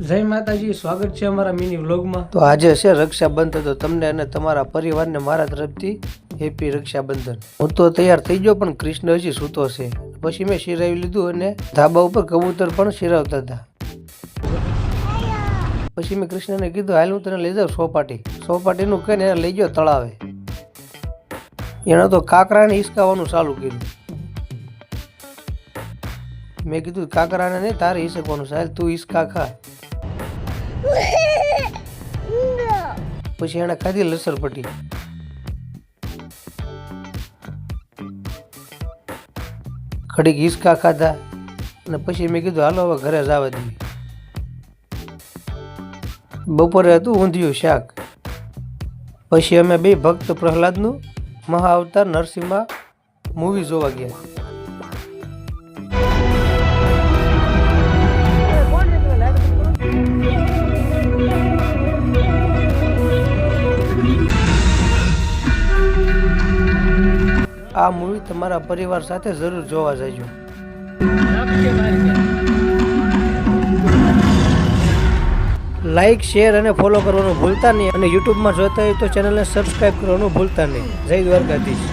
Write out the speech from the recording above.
જય માતાજી, સ્વાગત છે અમારા મિની વ્લોગમાં। તો આજે છે રક્ષાબંધન, તો તમને અને તમારા પરિવારને મારા તરફથી હેપી રક્ષાબંધન। હું તો તૈયાર થઈ ગયો, પણ કૃષ્ણ હજી સૂતો છે। પછી મેં શિરાવી લીધું અને ધાબા ઉપર કબૂતર પણ શિરાવતા હતા। પછી મેં કૃષ્ણને કીધું, હાલ હું તને લઈ જાઉં સોપાટીનું કહીને એને લઈ ગયો તળાવે। એણે તો કાંકરાને હિસકાવાનું ચાલુ કર્યું। મેં કીધું કાંકરાને નહીં, તારે હિસકવાનું છે, હાલ તું હિસકા ખા। પછી એને ખાધી લસરપટ્ટી। ઘડીક હિસકા ખાધા અને પછી મેં કીધું હાલો હવે ઘરે જવા દઈએ। બપોરે હતું ઊંધિયું શાક। પછી અમે બે ભક્ત પ્રહલાદનું મહાઅવતાર નરસિંહમાં મૂવી જોવા ગયા। આ મૂવી તમારા પરિવાર સાથે જરૂર જોવા જજો। લાઈક, શેર અને ફોલો કરવાનું ભૂલતા નહીં, અને યુટ્યુબમાં જોતા હોય તો ચેનલને સબસ્ક્રાઈબ કરવાનું ભૂલતા નહીં। જય દ્વારકાધીશ।